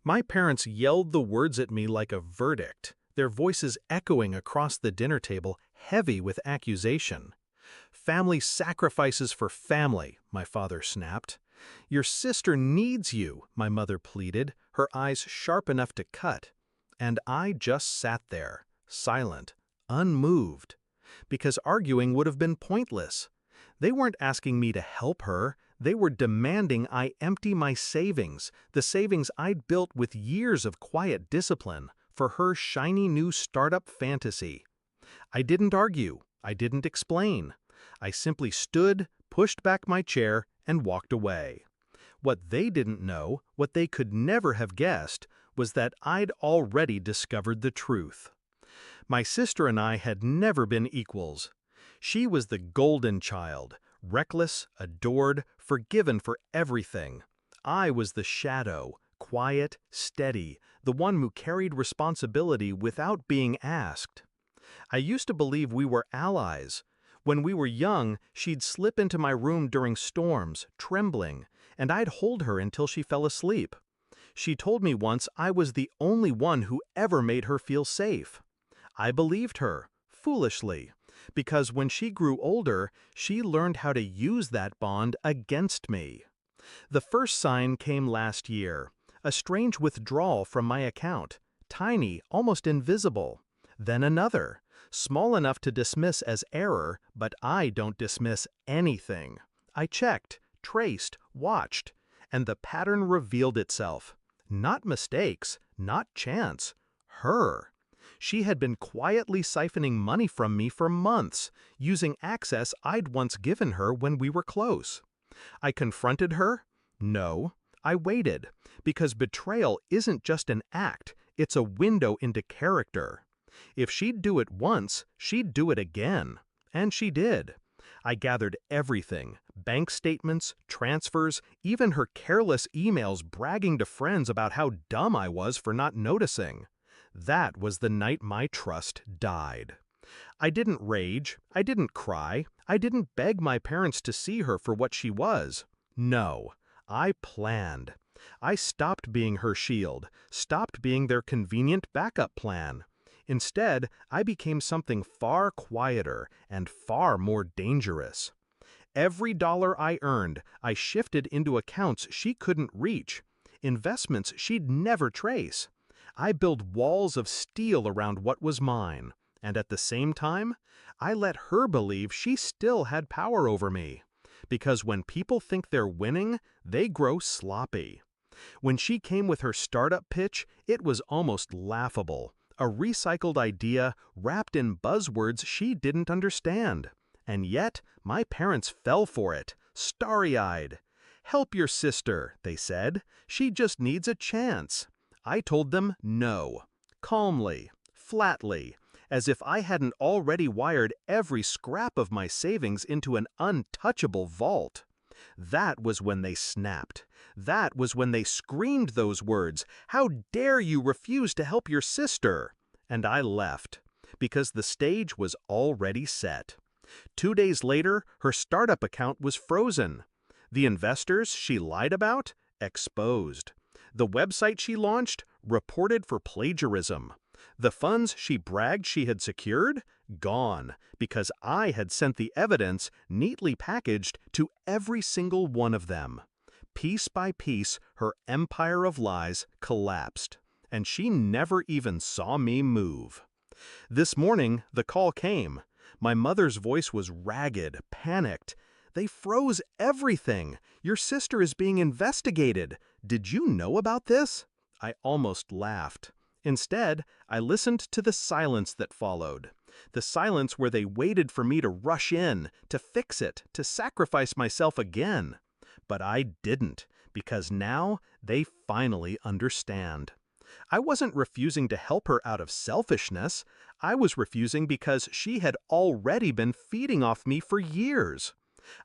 My parents yelled the words at me like a verdict, their voices echoing across the dinner table, heavy with accusation. "Family sacrifices for family," my father snapped. "Your sister needs you," my mother pleaded, her eyes sharp enough to cut. And I just sat there, silent, unmoved, because arguing would have been pointless. They weren't asking me to help her. They were demanding I empty my savings, the savings I'd built with years of quiet discipline, for her shiny new startup fantasy. I didn't argue. I didn't explain. I simply stood, pushed back my chair, and walked away. What they didn't know, what they could never have guessed, was that I'd already discovered the truth. My sister and I had never been equals. She was the golden child, reckless, adored, forgiven for everything. I was the shadow, quiet, steady, the one who carried responsibility without being asked. I used to believe we were allies. When we were young, she'd slip into my room during storms, trembling, and I'd hold her until she fell asleep. She told me once I was the only one who ever made her feel safe. I believed her, foolishly, because when she grew older, she learned how to use that bond against me. The first sign came last year, a strange withdrawal from my account, tiny, almost invisible. Then another, small enough to dismiss as error, but I don't dismiss anything. I checked, traced, watched, and the pattern revealed itself. Not mistakes, not chance. Her. She had been quietly siphoning money from me for months, using access I'd once given her when we were close. I confronted her? No. I waited, because betrayal isn't just an act, it's a window into character. If she'd do it once, she'd do it again. And she did. I gathered everything, bank statements, transfers, even her careless emails bragging to friends about how dumb I was for not noticing. That was the night my trust died. I didn't rage, I didn't cry, I didn't beg my parents to see her for what she was. No, I planned. I stopped being her shield, stopped being their convenient backup plan. Instead, I became something far quieter and far more dangerous. Every dollar I earned, I shifted into accounts she couldn't reach, investments she'd never trace. I built walls of steel around what was mine, and at the same time, I let her believe she still had power over me. Because when people think they're winning, they grow sloppy. When she came with her startup pitch, it was almost laughable. A recycled idea wrapped in buzzwords she didn't understand. And yet, my parents fell for it, starry-eyed. "Help your sister," they said. "She just needs a chance." I told them no, calmly, flatly, as if I hadn't already wired every scrap of my savings into an untouchable vault. That was when they snapped. That was when they screamed those words, "How dare you refuse to help your sister?" And I left, because the stage was already set. 2 days later, her startup account was frozen. The investors she lied about? Exposed. The website she launched? Reported for plagiarism. The funds she bragged she had secured? Gone, because I had sent the evidence, neatly packaged, to every single one of them. Piece by piece, her empire of lies collapsed, and she never even saw me move. This morning, the call came. My mother's voice was ragged, panicked. "They froze everything. Your sister is being investigated. Did you know about this?" I almost laughed. Instead, I listened to the silence that followed. The silence where they waited for me to rush in, to fix it, to sacrifice myself again. But I didn't, because now they finally understand. I wasn't refusing to help her out of selfishness. I was refusing because she had already been feeding off me for years.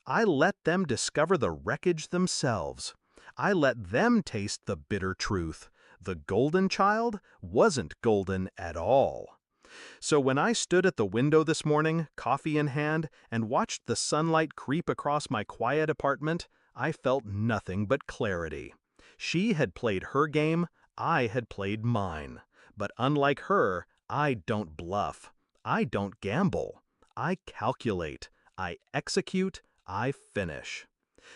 I let them discover the wreckage themselves. I let them taste the bitter truth. The golden child wasn't golden at all. So when I stood at the window this morning, coffee in hand, and watched the sunlight creep across my quiet apartment, I felt nothing but clarity. She had played her game, I had played mine. But unlike her, I don't bluff. I don't gamble. I calculate. I execute. I finish.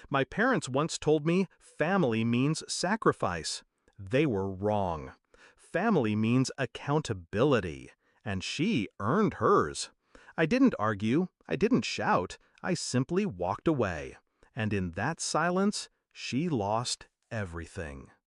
My parents once told me family means sacrifice. They were wrong. Family means accountability, and she earned hers. I didn't argue, I didn't shout, I simply walked away. And in that silence, she lost everything.